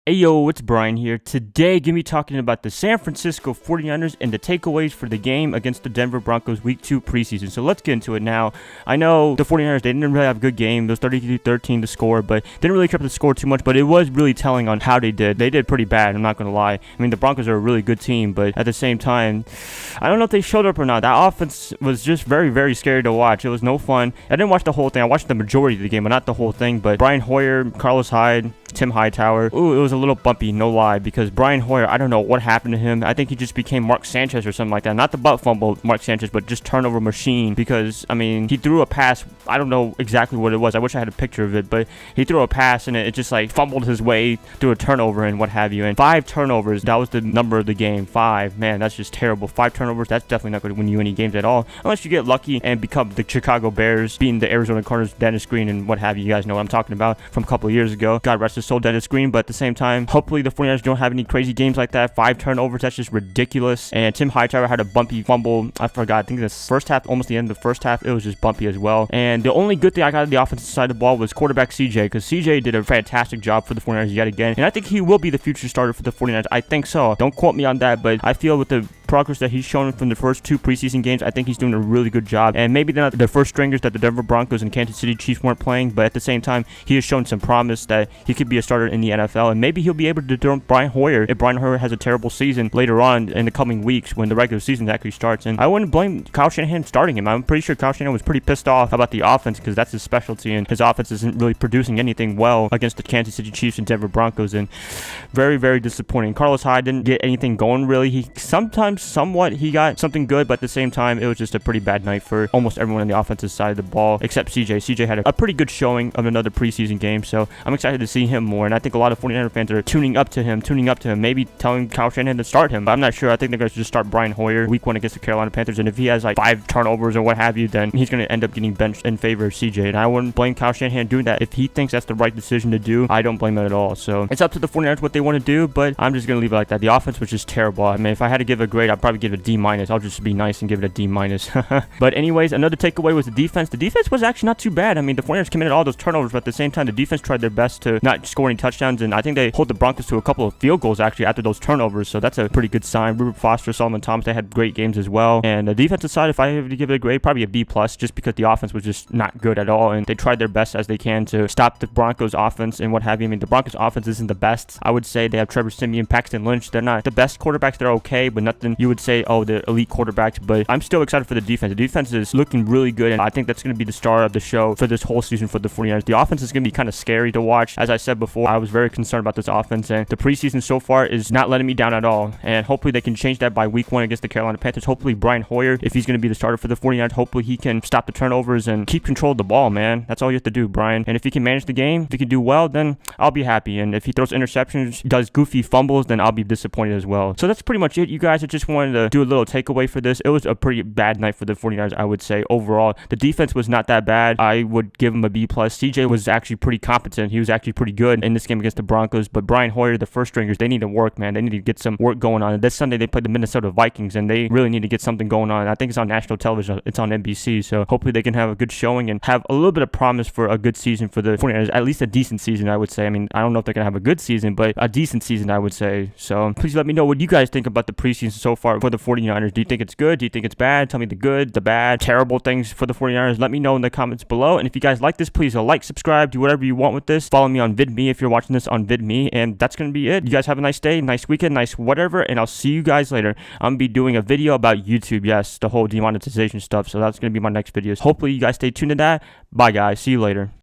Hey yo, it's Bryan here. Today, gonna be talking about the San Francisco 49ers and the takeaways for the game against the Denver Broncos Week 2 preseason. So let's get into it now. I know the 49ers, they didn't really have a good game. It was 32-13 to score, but didn't really keep the score too much, but it was really telling on how they did. They did pretty bad, I'm not gonna lie. I mean, the Broncos are a really good team, but at the same time, I don't know if they showed up or not. That offense was just very, very scary to watch. It was no fun. I didn't watch the whole thing. I watched the majority of the game, but not the whole thing. But Brian Hoyer, Carlos Hyde, Tim Hightower. Ooh, it was a little bumpy, no lie, because Brian Hoyer, I don't know what happened to him. I think he just became Mark Sanchez or something like that. Not the butt fumble Mark Sanchez, but just turnover machine, because, I mean, he threw a pass. I don't know exactly what it was. I wish I had a picture of it, but he threw a pass, and it just, like, fumbled his way through a turnover and what have you. And 5 turnovers, that was the number of the game. 5. Man, that's just terrible. 5 turnovers, that's definitely not going to win you any games at all, unless you get lucky and become the Chicago Bears, beating the Arizona Cardinals, Dennis Green, and what have you. You guys know what I'm talking about from a couple of years ago. God rest his soul, Dennis Green, but at the same time, hopefully the 49ers don't have any crazy games like that. 5 turnovers, that's just ridiculous. And Tim Hightower had a bumpy fumble. I forgot. I think the first half, almost the end of the first half, it was just bumpy as well. And the only good thing I got on the offensive side of the ball was quarterback CJ, because CJ did a fantastic job for the 49ers yet again. And I think he will be the future starter for the 49ers. I think so. Don't quote me on that, but I feel with the progress that he's shown from the first 2 preseason games, I think he's doing a really good job. And maybe they're not the first stringers that the Denver Broncos and Kansas City Chiefs weren't playing, but at the same time, he has shown some promise that he could be a starter in the NFL, and maybe he'll be able to dethrone Brian Hoyer if Brian Hoyer has a terrible season later on in the coming weeks when the regular season actually starts. And I wouldn't blame Kyle Shanahan starting him. I'm pretty sure Kyle Shanahan was pretty pissed off about the offense, because that's his specialty, and his offense isn't really producing anything well against the Kansas City Chiefs and Denver Broncos, and very, very disappointing. Carlos Hyde didn't get anything going really. He he got something good, but at the same time, it was just a pretty bad night for almost everyone on the offensive side of the ball, except CJ. CJ had a pretty good showing of another preseason game, so I'm excited to see him more, and I think a lot of 49er fans are tuning up to him, maybe telling Kyle Shanahan to start him, but I'm not sure. I think they're going to just start Brian Hoyer week 1 against the Carolina Panthers, and if he has like 5 turnovers or what have you, then he's going to end up getting benched in favor of CJ, and I wouldn't blame Kyle Shanahan doing that. If he thinks that's the right decision to do, I don't blame him at all. So it's up to the 49ers what they want to do, but I'm just going to leave it like that. The offense was just terrible. I mean, if I had to give a grade, I'd probably give it a D-. I'll just be nice and give it a D-. But anyways, another takeaway was the defense. The defense was actually not too bad. I mean, the 49ers committed all those turnovers, but at the same time, the defense tried their best to not score any touchdowns, and I think they hold the Broncos to a couple of field goals actually after those turnovers, so that's a pretty good sign. Rupert Foster, Solomon Thomas, they had great games as well. And the defensive side, if I have to give it a grade, probably a B+, just because the offense was just not good at all, and they tried their best as they can to stop the Broncos offense and what have you. I mean, the Broncos offense isn't the best. I would say they have Trevor Siemian, Paxton Lynch. They're not the best quarterbacks. They're okay, but nothing you would say, oh, they're elite quarterbacks. But I'm still excited for the defense. The defense is looking really good, and I think that's going to be the star of the show for this whole season for the 49ers. The offense is going to be kind of scary to watch. As I said before, I was very concerned about this offense, and the preseason so far is not letting me down at all. And hopefully they can change that by week 1 against the Carolina Panthers. Hopefully Brian Hoyer, if he's going to be the starter for the 49ers, hopefully he can stop the turnovers and keep control of the ball, man. That's all you have to do, Brian. And if he can manage the game, if he can do well, then I'll be happy. And if he throws interceptions, does goofy fumbles, then I'll be disappointed as well. So that's pretty much it, you guys. I just wanted to do a little takeaway for this. It was a pretty bad night for the 49ers, I would say. Overall, the defense was not that bad. I would give him a B+. CJ was actually pretty competent. He was actually pretty good in this game against the Broncos, but Brian Hoyer, the first stringers, they need to work, man. They need to get some work going on. And this Sunday, they played the Minnesota Vikings, and they really need to get something going on. I think it's on national television. It's on NBC, so hopefully they can have a good showing and have a little bit of promise for a good season for the 49ers, at least a decent season, I would say. I mean, I don't know if they're going to have a good season, but a decent season, I would say. So please let me know what you guys think about the preseason so far for the 49ers. Do you think it's good? Do you think it's bad? Tell me the good, the bad, terrible things for the 49ers. Let me know in the comments below. And if you guys like this, please like, subscribe, do whatever you want with this. Follow me on VidMe if you're watching this on VidMe. And that's going to be it. You guys have a nice day, nice weekend, nice whatever. And I'll see you guys later. I'm going to be doing a video about YouTube. Yes, the whole demonetization stuff. So that's going to be my next videos. Hopefully you guys stay tuned to that. Bye, guys. See you later.